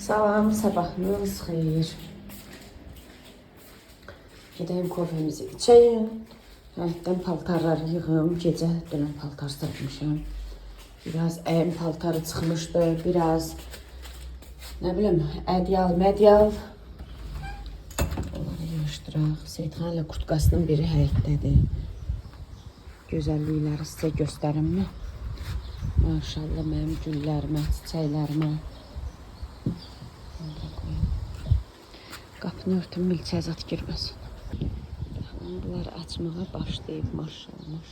Salam, sabahınız xeyir. Gedəyim kofemizi içəyim. Həyətdən paltarları yığım. Gecə dünən paltar satmışam. Biraz əyim paltarı çıxmışdı. Biraz, nə bilim, ədyal. Onları yığışdıraq. Seyidxan ilə kurtkasının biri həyətdədir. Gözəllikləri sizə göstərim mi? Maşallah mənim güllərimə, çiçəklərimə. Qapını örtüm, milçək zat girməsin. Bunlar açmağa başlayıb, maşallah.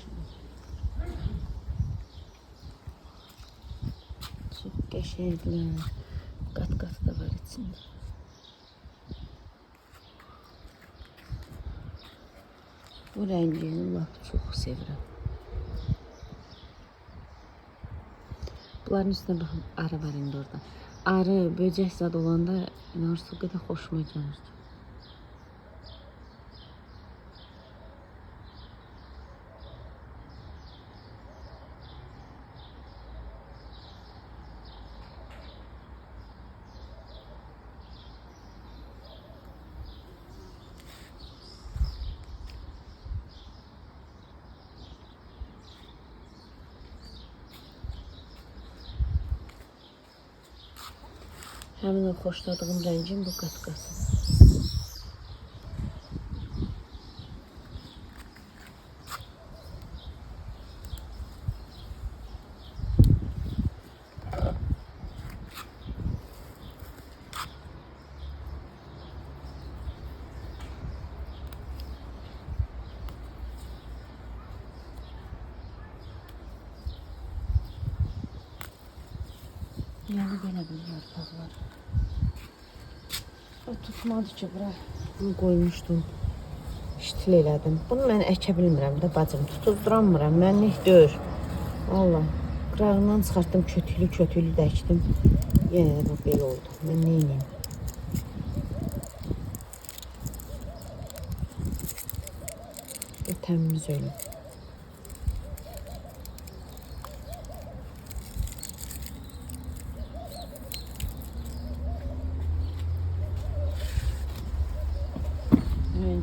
Çox qəşənglər. Qat-qat da var içində. Bu rəngini lap çox sevirəm. Bunların üstünə baxın, arı var indi orada. Arı, böcək zad olanda inanırsınız qədər xoşuma gəlir. Həmin o xoşladığım rəngin bu qat-qat. Yəni belə bir yarpaqlar. O tutmadı ki, bura. Bunu qoymuşdum. İştil elədim. Bunu mən əkə bilmirəm də bacım. Tutuzduramıram. Mənlik deyir. Valla. Qırağından çıxartdım. Kötülü də əkdim. Yenə də bu belə oldu. Mən neyniyim? Təmiz ölüm.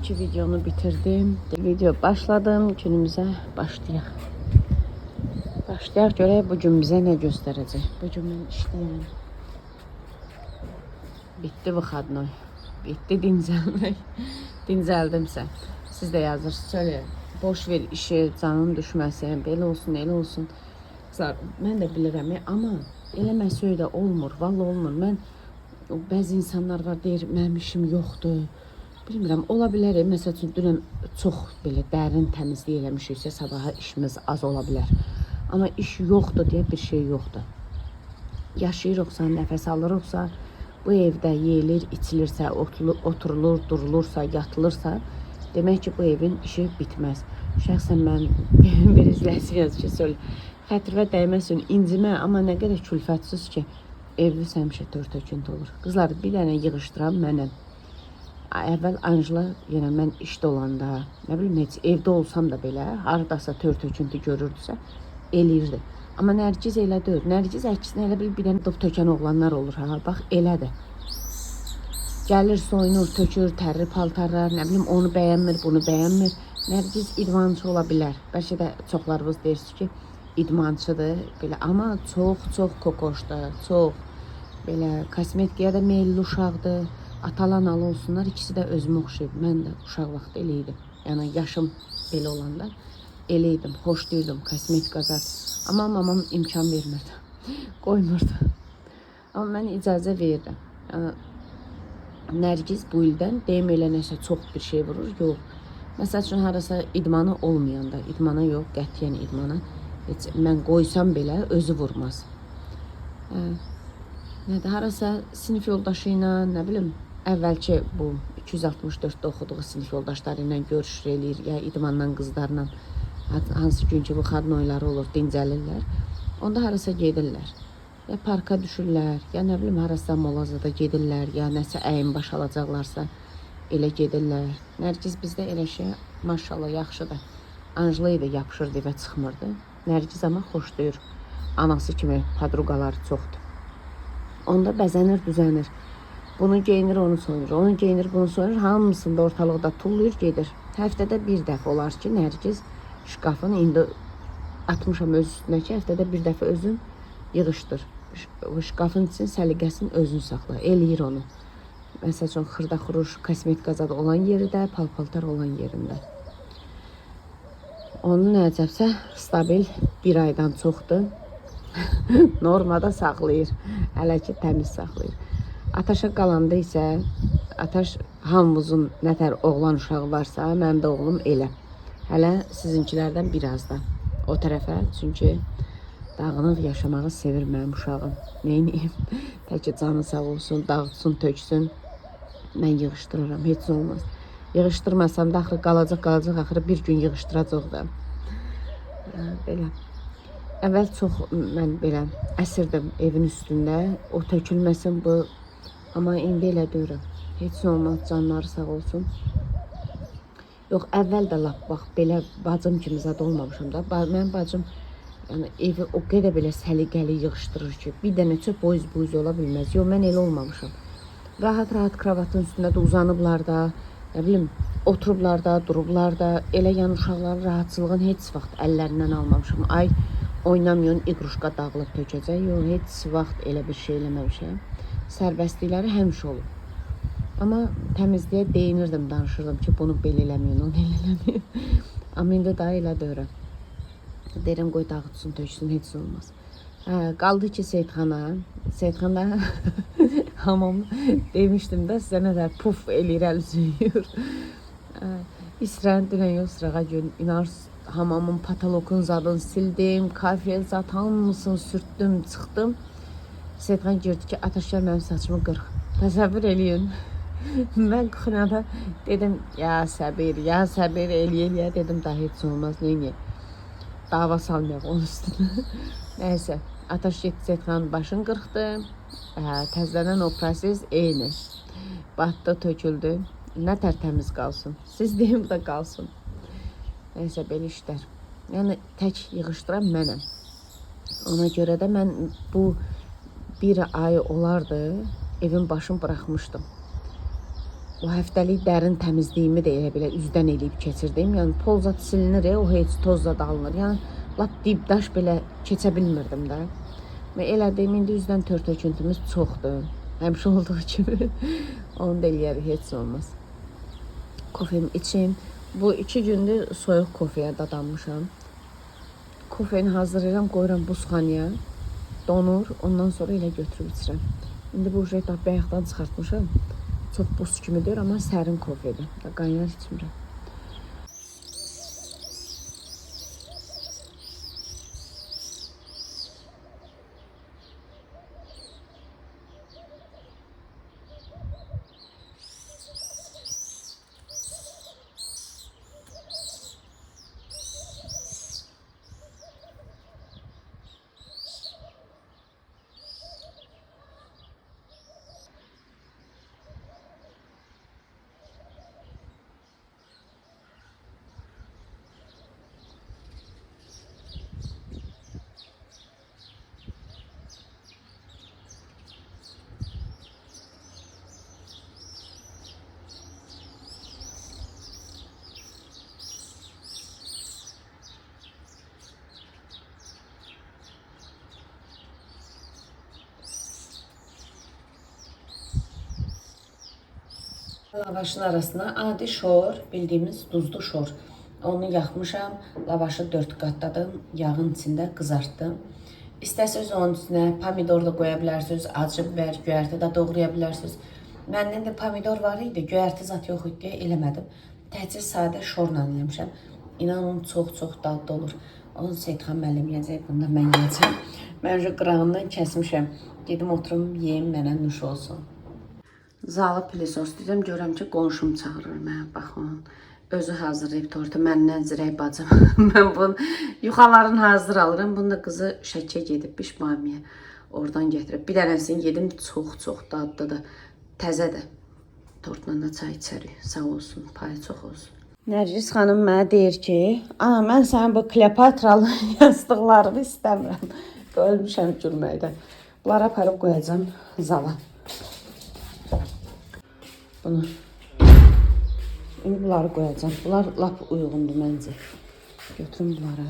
İki videonu bitirdim. Video başladım. Günümüze başlayaq. Başlayaq görək bugün bizə nə göstərəcək. Bugün mən işləyəm. Bitti bu xadnoy. Bitti dincəlmək. Dincəldimsə. Siz də yazırsınız. Şöyle boş ver işi, canın düşməsin. Belə olsun, elə olsun. Qızlar, mən də bilirəm. Amma eləməsək də olmur. Vallahi olmur. Mən bəzi insanlar var deyir, mənim işim yoxdur. Bilmirəm, ola bilər, məsəl üçün dünən çox belə dərin təmizlik eləmişiksə, sabaha işimiz az ola bilər. Amma iş yoxdur deyə bir şey yoxdur. Yaşayırıqsa, nəfəs alırıqsa, bu evdə yeyilir, içilirsə, oturulur, durulursa, yatılırsa, demək ki, bu evin işi bitməz. Şəxsən mən bir izləyici yazı ki, söyle, xətrivə dəyməsin, incimə, amma nə qədər külfətsiz ki, evimiz həmişə tör-töküntü olur. Qızlar, bir dənə yığışdıram mənə. Əvvəl Anjela, yenə mən işdə olanda, nə bilim, heç evdə olsam da belə, haradasa tör-töküntü görürdüsə, eləyirdi. Amma Nərgiz elə deyir. Nərgiz əksinə elə bir dənə dop tökən oğlanlar olur. Ha, bax, elədir. Gəlir, soyunur, tökür, tərli paltarlar, nə bilim, onu bəyənmir, bunu bəyənmir. Nərgiz idmançı ola bilər. Bəlkə də çoxlarımız deyirsiniz ki, idmançıdır, belə. Amma çox kokoşdur, çox belə kosmetikaya da meyilli uşaqdır. Atalan-alı olsunlar, ikisi də özümə oxşayıb. Mən də uşaq vaxtı elə idim. Yəni yaşım belə olanda elə idim, xoşlayırdım kosmetika zat. Amma mamam imkan vermirdi, qoymurdu. Amma mən icazə verirəm. Yəni, Nərgiz bu ildən deyim elə nəsə çox bir şey vurur, yox. Məsəl üçün, harasa idmanı olmayanda, idmana yox, qətiyyən idmana. Heç mən qoysam belə özü vurmaz. Nədə, harasa sinif yoldaşı ilə, nə bilim, əvvəlki bu 264-də oxuduğu sinif yoldaşları ilə görüşür eləyir, ya idmandan qızlarla, hansı gün ki bu xadnoyları olur, dincəlirlər, onda harasa gedirlər. Ya parka düşürlər, ya nə bilim, harasa molazada gedirlər, ya nəsə əyin baş alacaqlarsa elə gedirlər. Nərgiz bizdə elə şey, maşallah, yaxşıdır. Anjela ilə yapışırdı və çıxmırdı. Nərgiz amma xoşlayır. Anası kimi padruqaları çoxdur. Onda bəzənir, düzənir. Bunu geyinir, onu soyunur. Onu geyinir, bunu soyunur. Hamısını da ortalıqda tullayır, gedir. Həftədə bir dəfə olar ki, Nərgiz şkafın indi atmışam öz üstündəki, həftədə bir dəfə özün yığışdır. Şkafın için səliqəsini özün saxla. Eləyir onu. Məsəl üçün xırda xuruş, kosmetika zadı olan yerində, palpaltar olan yerində. Onun nəcəbsə stabil bir aydan çoxdur. Normada saxlayır. Hələ ki təmiz saxlayır. Ataşa qalanda isə, Ataş hamımızın nətər oğlan uşağı varsa, mənim də oğlum elə. Hələ sizinkilərdən biraz da o tərəfə, çünki dağınıq yaşamağı sevir mənim uşağım. Neyniyim? Təki canı sağ olsun, dağıtsın, töksün. Mən yığışdırıram, heç olmaz. Yığışdırmasam da axırı qalacaq, axırı bir gün yığışdıracaq da. Belə. Əvvəl çox mən belə əsirdim evin üstündə. O tökülməsin bu. Amma indi elə deyirəm. Heç olmaz, canları sağ olsun. Yox, əvvəl də lap bax, belə bacım kimi zad olmamışam da. Mənim bacım yəni, evi o qədər belə səliqəli yığışdırır ki, bir dənə çöp boyuz ola bilməz. Yox, mən elə olmamışam. Rahat-rahat kravatın üstündə də uzanıblar da, nə bilim, oturublar da, durublar da. Elə yan uşaqların rahatçılığını heç vaxt əllərindən almamışam. Ay, oynamıyorsun, iqruşqa dağılıb tökəcək. Yox, heç vaxt elə bir şey eləməmişəm. Sərbəstlikləri həmişə olub. Amma təmizliyə deyinirdim, danışırdım ki, bunu belə eləməyin, onu elə eləməyin. Amma indi daha elə deyirəm. Deyirəm, qoy dağıtsın, töksün, heç olmaz. Qaldı ki, Seyidxana hamam demişdim də, sizə nə də puf eləyir, əl sürüyor. İsrəni dünən yox, sırağa gün, inarsız, hamamın patolokun zadını sildim, kafel zat hamısını sürtdüm, çıxdım. Seyidxan gördü ki, Ataşlar mənim saçımı qırıq. Təsəvvür eləyin. Mən qıxınada dedim, ya səbir, eləyə, dedim, daha heç olmaz, neyniyək. Dava salmayaq onun üstünə. Nəysə, Ataş getdi, Seyidxanın başını qırxdı. Təzələnən o proses eyni. Batdı, töküldü. Nə tərtəmiz qalsın. Siz deyim də qalsın. Nəysə, belə işlər. Yəni, tək yığışdıran mənəm. Ona görə də mən bu bir ay olardı, evin başını buraxmışdım. O həftəlik dərin təmizliyimi də elə belə üzdən eləyib keçirdim. Yəni, polzat silinir, o heç tozla dağılır. Yəni, lap dibdaş belə keçə bilmirdim də. Və elədiyim indi üzdən tör-töküntümüz çoxdur. Həmişə olduğu kimi. Onu da eləyərik, heç olmaz. Kofemi içim. Bu 2 gündür soyuq kofeyə dadanmışam. Kofeni hazırlayıram, qoyuram buzxanaya. Donur, ondan sonra elə götürüb içirəm. İndi bu jet bayaqdan çıxartmışam. Çox buz kimidir, amma sərin kofedir. Qaynar içmirəm. Lavaşın arasına adi şor, bildiğimiz duzlu şor. Onu yaxmışam, lavaşı 4 qatladım, yağın içində qızartdım. İstəsəz onun üstünə pomidor da qoya bilərsiniz, acı biber, göyərti də doğraya bilərsiniz. Məndə indi pomidor var idi, göyərti zat yox idi deyə eləmədim. Təcil sadə şorla eləmişəm. İnanın çox dadlı olur. Onu Seyidxan müəllim yeyəcək, bunu da mən yeyəcəm. Mən şu qırağından kəsmişəm. Gedim oturum, yeyim, mənə nuş olsun. Zalı pilisos dedim, görəm ki, qonşum çağırır mənə, baxın. Özü hazırlayıb tortu, məndən zirək bacım. Mən bunu yuxaların hazır alıram. Bunu da qızı şəkə gedib, bişmamiyə. Oradan getirib. Bir dənəsini yedim, çox dadlıdır. Təzədir. Tortla da çay içərik. Sağ olsun, payı çox olsun. Nərgiz xanım mənə deyir ki, ana, mən sənin bu Kleopatralı yastıqlarını istəmirəm. Ölmüşəm gülməkdən. Bunları aparıb qoyacam zala. Bunu. İndi bunları qoyacağam. Bunlar lap uyğundur məncə. Götürüm bunları.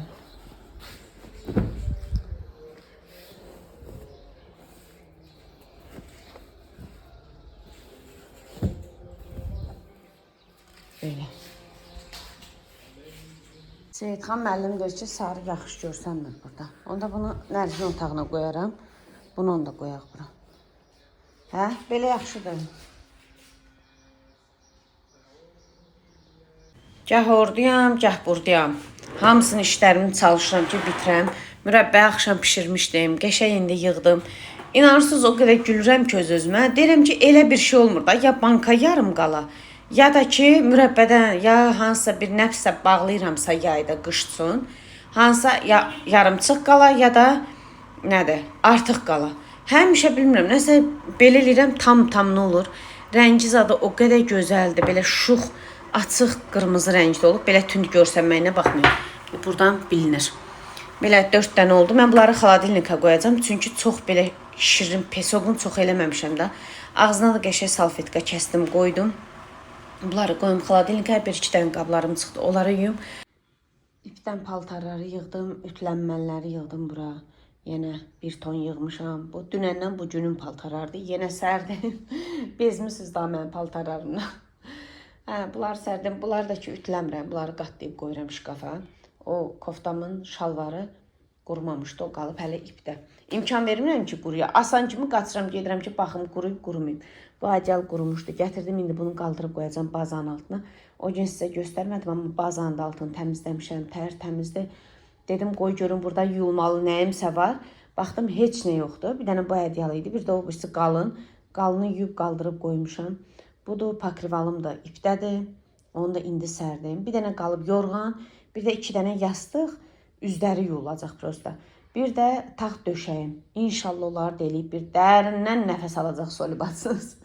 Belə. Seyidxan müəllim deyir ki, sarı yaxşı görsənmir burada. Onda bunu Nərzin otağına qoyaram. Bunu onda qoyaq bura. Hə? Belə yaxşıdır. Gah orduyam, gah buradayam. Hamısını işlərimi çalışıram ki, bitirəm. Mürəbbə axşam pişirmişdim, qəşəng indi yığdım. İnanırsınız, o qədər gülürəm ki öz-özümə. Deyirəm ki, elə bir şey olmur da, ya banka yarım qala, ya da ki, mürəbbədən ya hansısa bir nəfsə bağlayıramsa yayda qışçın, hansısa ya yarımçıq qala, ya da nədir, artıq qala. Həmişə bilmirəm, nəsə belə eləyirəm, tam nə olur. Rəngi zadı o qədər gözəldir, belə şux, açıq qırmızı rəngdə olub, belə tünd görsənməyinə baxmayın. Buradan bilinir. Belə 4 dənə oldu. Mən bunları xaladilnikə qoyacağam. Çünki çox belə şirin, pesoqun çox eləməmişəm də. Ağzına da qəşəng salfetka kəsdim, qoydum. Bunları qoyum xaladilnikə. 1-2 dənə qablarım çıxdı. Onları yuyum. İpdən paltarları yığdım, ütlənmələri yığdım bura. Yenə bir ton yığmışam. Bu dünəndən bu günün paltarlardır. Yenə sərdim. Bezmisiniz daha mənim paltarlarımla. Bunları sərdim. Bunları da ki ütləmirəm. Bunları qatlayıb qoyuram şkafa. O koftamın şalvarı qurumamışdı. O qalıb hələ ipdə. İmkan vermirəm ki quruya. Asan kimi qaçıram, gedirəm ki baxım quruyub qurumayıb. Bu acəl qurumuşdu. Gətirdim, indi bunu qaldırıb qoyacağım bazanın altına. O gün sizə göstərmədim, amma bazanın da altını təmizləmişəm. Təmizdir. Dedim qoy görün burada yuyulmalı nəyimsə var. Baxdım heç nə yoxdur. Bir dənə bu ədyalı idi. Bir də o birisi qalın. Qalını yuyub qaldırıb qoymuşam. Budur, pakrivalım da ipdədir. Onu da indi sərdim. Bir dənə qalıb yorğan. Bir də 2 dənə yastıq, üzləri yuyulacaq prosta. Bir də taxt döşəyim. İnşallah onlar deliyib bir dərindən nəfəs alacaq solibatsız.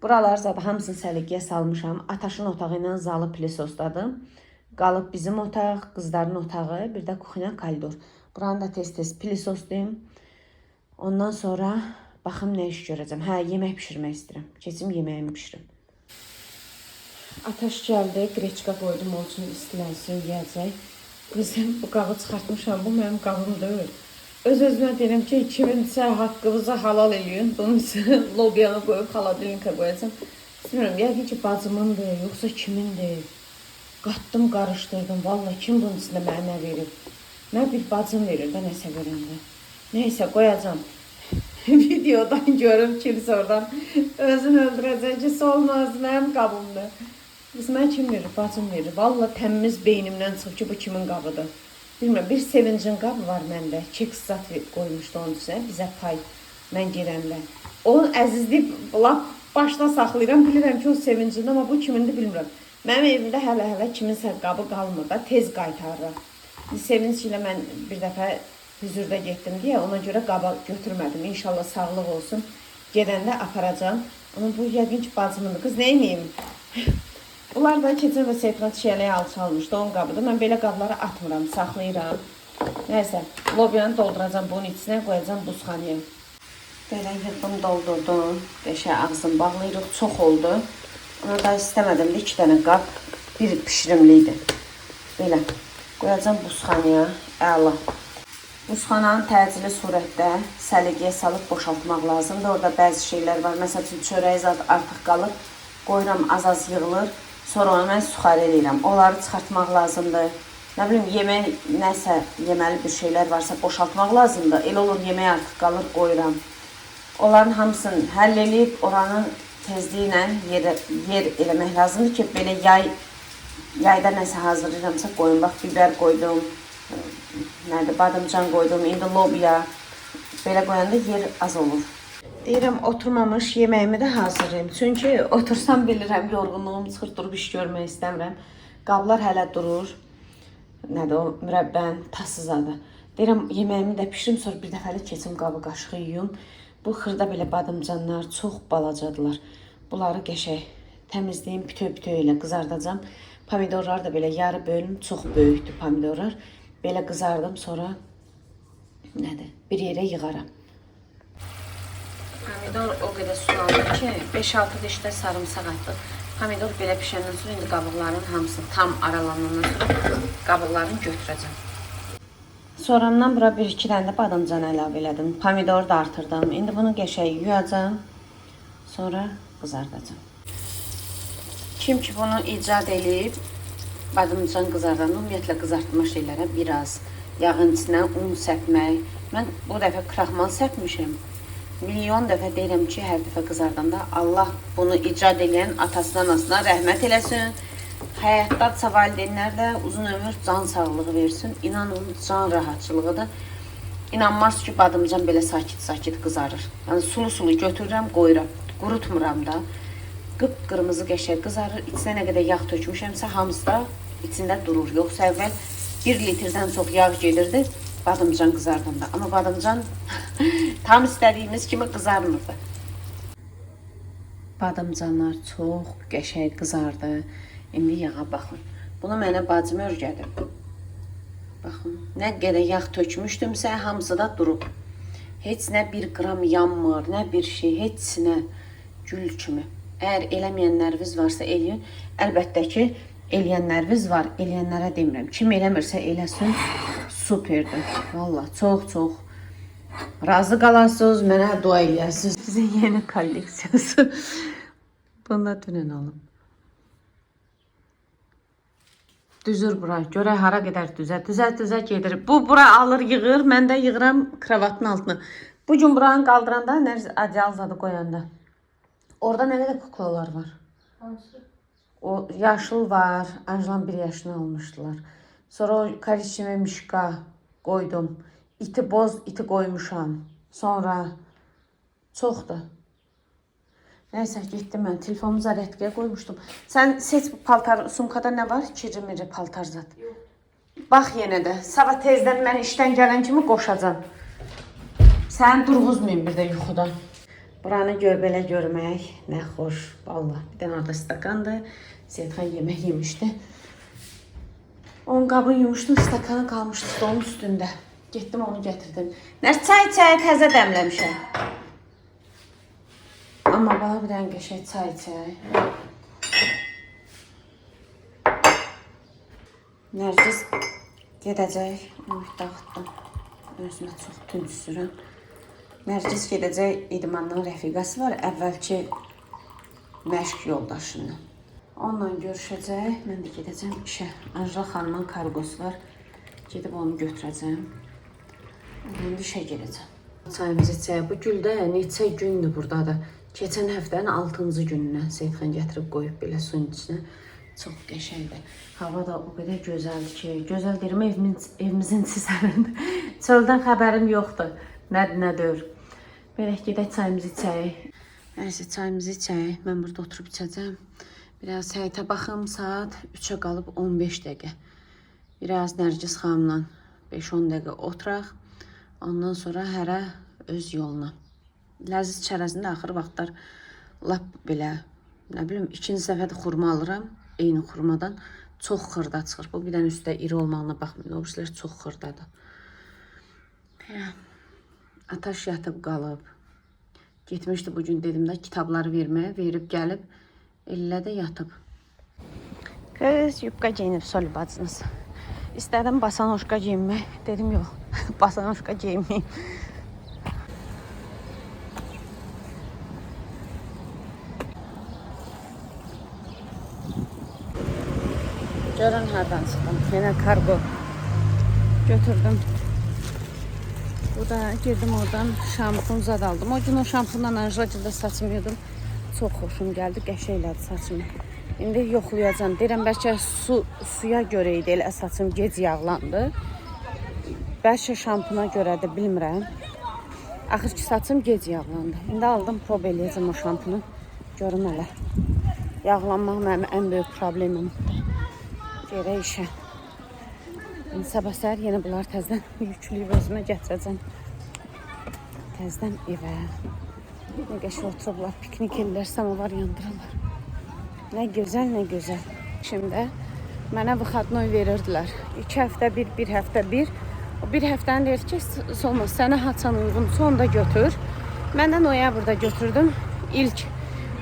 Buralar zaten hamısını səliqəyə salmışam. Ataşın otağı ilə zalı plisosdadım. Qalıb bizim otaq, qızların otağı, bir də kuxina koridor. Buranı da tez-tez plisosduyum. Ondan sonra baxım nə iş görəcəm. Hə, yemək pişirmək istəyirəm. Keçim yeməyimi pişirim. Ataş gəldi, qreçka qoydum, o üçün istilənsin, yiyəcək. Qızım, bu qağı çıxartmışam, bu mənim qağım deyil. Öz-özümə deyirəm ki, kiminsə haqqınızı halal eləyin. Bunun üçün lobiyanı qoyub xaladilnikə qoyacam. Bilmirəm, yəqin ki, bacımındır, yoxsa kimindir. Qatdım, qarışdırdım, valla kim bunun içində mənə nə verib? Mən bir bacım verir də nəsə verəndə. Neysə, qoyacam. Videodan görüm kimsə oradan özünü öldürəcək ki, olmaz, mənim qabımdır. Mən kim verir? Bacım verir. Valla təmiz beynimdən çıxıb ki, bu kimin qabıdır. Bilmirəm, bir sevincin qabı var məndə. Kek zat qoymuşdu onun üstünə, bizə pay, mən gedəndə. Onun əzizliyib, lap başda saxlayıram, bilirəm ki, o sevincində, amma bu kimindir bilmirəm. Mənim evimdə hələ kiminsə qabı qalmır da, tez qaytarır. Sevinç ilə mən bir dəfə hüzurda getdim deyə, ona görə qaba götürmədim. İnşallah sağlıq olsun, gedəndə aparacam. Amma bu yəqin ki, bacımındır. Qız, nə edeyim? Bunlar da keçən və Seyidxan çiyələyə alçalmışdı, onun qabıdır. Mən belə qabları atmıram, saxlayıram. Nəysə, lobiyanı dolduracam, bunun içinə qoyacam buzxanaya. Belə yığdım, doldurdum. Qəşəng ağzını bağlayırıq, çox oldu. Ona da istəmədim də 2 dənə qab, bir pişirimliydi. Belə, qoyacam buzxanaya, əla. Buzxananın təcili surətdə səliqəyə salıb boşaltmaq lazımdır. Orada bəzi şeylər var, məsəl üçün çörəyi zad artıq qalır, qoyuram, az yığılır. Sonra onu mən suxarə edirəm. Onları çıxartmaq lazımdır. Nə bilim, yemək, nəsə yeməli bir şeylər varsa boşaltmaq lazımdır. Elə olur, yemək artıq qalır, qoyuram. Onların hamısını həll edib, oranın tezliyi ilə yer eləmək lazımdır ki, belə yayda nəsə hazırlayıramsa qoyun. Bax, biber qoydum, badımcan qoydum, indi lobiya. Belə qoyanda yer az olur. Deyirəm, oturmamış yeməyimi də hazırlayayım. Çünki otursam bilirəm, yorğunluğum çıxır, durub iş görmək istəmirəm. Qablar hələ durur. Nədir o, mürəbbən, tasızadır. Deyirəm, yeməyimi də pişirim, sonra bir dəfəli keçim qabı qaşığı yuyum. Bu xırda belə badımcanlar çox balacadılar. Bunları qəşəng təmizləyim, bütöv ilə qızardacam. Pomidorlar da belə yarı bölüm, çox böyükdür pomidorlar. Belə qızardım, sonra nədir, bir yerə yığaram. Pomidor o qədər sulandı ki, 5-6 dişdə sarımsaq atdıq. Pomidor belə pişəndən sonra indi qabıqların hamısı tam aralanandan sonra qabıqlarını götürəcəm. Sonradan bura 1-2 dənə də badamcan əlavə elədim. Pomidoru da artırdım. İndi bunu qəşəng yuyacağım. Sonra qızardacağım. Kim ki bunu icad edib, badamcan qızardan, ümumiyyətlə qızartma şeylərə biraz yağın içinə un səpmək. Mən bu dəfə kraxmal səpmişəm. Milyon dəfə deyirəm ki, hər dəfə qızardanda Allah bunu icad edən atasına, anasına rəhmət eləsin. Həyatda valideynlər də uzun ömür, can sağlığı versin. İnanın, can rahatçılığı da. İnanmaz ki, badımcan belə sakit-sakit qızarır. Yəni sulu-sulu götürürəm, qoyuram. Qurutmuram da. Qıp-qırmızı qəşəng qızarır. İçinə nə qədər yağ tökmüşəmsə, hamısı da içində durur. Yoxsa əvvəl 1 litrdən çox yağ gedirdi badımcan qızardanda. Amma badımcan tam istədiyimiz kimi qızarmırdı. Badımcanlar çox qəşəng qızardı. İndi yağa baxın. Bunu mənə bacım örgədib. Baxın, nə qədər yağ tökmüşdümsə, hamısı da durub. Heç nə 1 qram yanmır, nə bir şey, heç nə gül kimi. Əgər eləməyənləriniz varsa eləyin. Əlbəttə ki, eləyənləriniz var, eləyənlərə demirəm. Kim eləmirsə eləsin, superdir. Vallahi çox-çox razı qalasınız, mənə dua eləyəsiniz. Sizə yeni kolleksiyası. Bunu da dünən alım. Düzür bura. Görək hara qədər düzə gedir. Bu bura alır, yığır. Mən də yığıram kravatın altına. Bu gün buranı qaldıranda, adyal zadı qoyanda. Orada nə qədər kuklalar var? Hansı? O yaşıl var. Angelan 1 yaşını almışdılar. Sonra o korичневый mişka qoydum. İti boz, iti qoymuşam. Sonra çoxdur. Nəysə, getdim mən. Telefonumu zarətkiyə qoymuşdum. Sən seç bu paltar, sumkada nə var? Kiri-miri paltar zat. Yox. Bax yenə də. Sabah tezdən mən işdən gələn kimi qoşacam. Sən durğuzmayın bir də yuxudan. Buranı belə görmək nə xoş. Vallahi. Bir dənə orada stakandır. Seyidxan yemək yemişdi. Onun qabını yumuşdum, stakanı qalmışdı stolun üstündə. Getdim onu gətirdim. Nə çay təzə dəmləmişəm. Amma bana bir dənə qəşəng çay içək. Nərgiz gedəcək. Dağıtdım. Özümə çox tünd sürəm. Nərgiz gedəcək idmandan rəfiqəsi var. Əvvəlki məşq yoldaşını. Onunla görüşəcək. Mən də gedəcəm işə. Anjela xanımın kargosu var. Gedib onu götürəcəm. İndi işə gedəcəm. Çayımızı içək. Bu gül də neçə gündür buradadır. Keçən həftənin 6-cı günündən Seyidxan gətirib qoyub belə suyun içinə. Çox qəşəngdir. Hava da o qədər gözəldir ki, gözəl deyirəm, evimizin çizərində. Çöldən xəbərim yoxdur. Nədir, nə deyir. Belə gedək çayımızı içək. Nəysə, çayımızı içək. Mən burada oturub içəcəm. Biraz həyətə baxım, saat 3-ə qalıb 15 dəqiqə. Biraz Nərgiz xanımla 5-10 dəqiqə oturaq. Ondan sonra hərə öz yoluna. Ləziz çərəzində axır vaxtlar lap belə, nə bilim, 2-ci səfədə xurma alıram, eyni xurmadan çox xırda çıxır. Bu bir dənə üstə iri olmağına baxmayın, o birilər çox xırdadır. Ataş yatıb qalıb. Getmişdi bugün dedim də kitabları verməyə, verib gəlib, ellə də yatıb. Qız yubqa geyinib Sol bacınız. İstədim basanoşka geyinmək, dedim yox, basanoşka geyinməyim. Görün hardan çıxdım. Yenə kargo götürdüm. Burada girdim oradan şampun zad aldım. O gün o şampunla Anjela'da saçımı yudum. Çox xoşum gəldi. Qəşənglədi saçımı. İndi yoxlayacağım. Deyirəm bəlkə suya görə idi elə saçım gec yağlandı. Bəlkə şampuna görədir, bilmirəm. Axır ki saçım gec yağlandı. İndi aldım, prob eləyəcəm o şampunu. Görün hələ. Yağlanmaq mənim ən böyük problemim. Gerək işə. Sabah səhər yenə bunlar təzdən yüklüyüb özümə gətirəcəm. Təzdən evə. Nə qəşəng oturublar, piknik edirlər, samovar yandırırlar. Nə gözəl, nə gözəl. Şimdi mənə выходной verirdilər. 2 həftə bir, 1 həftə bir. O 1 həftəni deyir ki, olmaz, sənə haçan uyğunsa onu da götür. Mən də noyabrda götürdüm ilk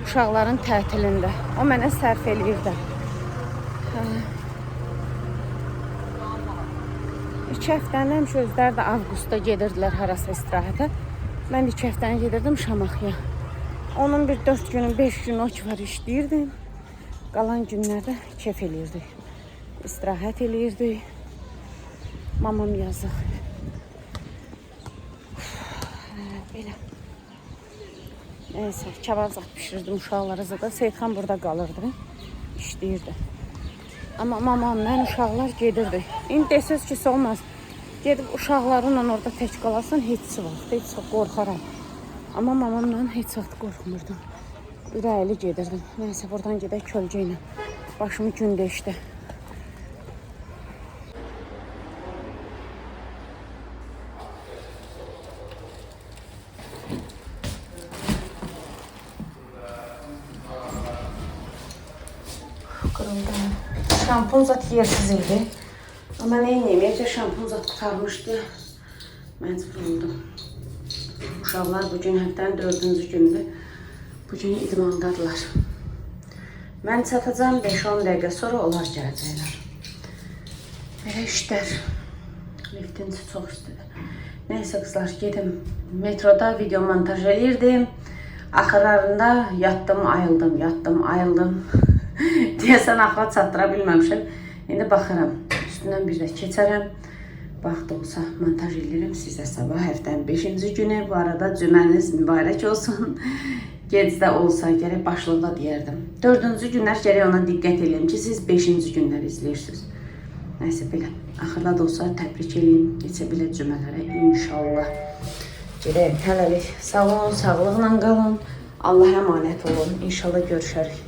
uşaqların tətilində. O mənə sərf eləyirdi. 2 həftəni həmişə özləri də avqustda gedirdilər harasa istirahətə. Mən 2 həftəni gedirdim Şamaxıya. Onun bir 4 günü, 5 günü o ki var işləyirdim. Qalan günlərdə kef eləyirdik. İstirahət eləyirdik. Mamam yazıq. Belə. Neyse, kebab zat pişirdim uşaqlara da. Seyidxan burada qalırdı, işləyirdi. Amma mamam, mən uşaqlar gedirdi. İndi desəz ki, olmaz. Gedib uşaqlarla orada tək qalasın, heç vaxt, heç vaxt qorxaram. Amma mamamla heç vaxt qorxmurdum. Ürəkli gedirdim. Neyse, buradan gedək kölgə ilə. Başımı gün deşdi. Şampun zat yersiz idi. Ama neyim, evde şampun zat kurtarmıştı. Mecbur oldum. Uşaqlar bugün həftənin 4-cü gündür. Bugün idmandadılar. Mən çatacağım 5-10 dəqiqə sonra onlar gələcəklər. Belə işlər. Liftinci çox istedi. Neyse kızlar, gedim. Metroda video montaj eləyirdim. Axırlarında yatdım, ayıldım. Deyəsən axıra çatdıra bilməmişəm. İndi baxıram. Üstündən bir də keçərəm. Vaxt olsa montaj edirim. Sizə sabah həftənin 5-ci günü. Bu arada cüməniz mübarək olsun. Gecdə olsa gərək başlıqda deyərdim. 4-cü günlər gərək ona diqqət edin ki, siz 5-ci günlər izləyirsiniz. Nəysə belə. Axırda da olsa təbrik edeyim. Keçə bilə cümələrə inşallah. Gedək hələlik. Sağ olun, sağlıqla qalın. Allah əmanət olun. İnşallah görüşərik.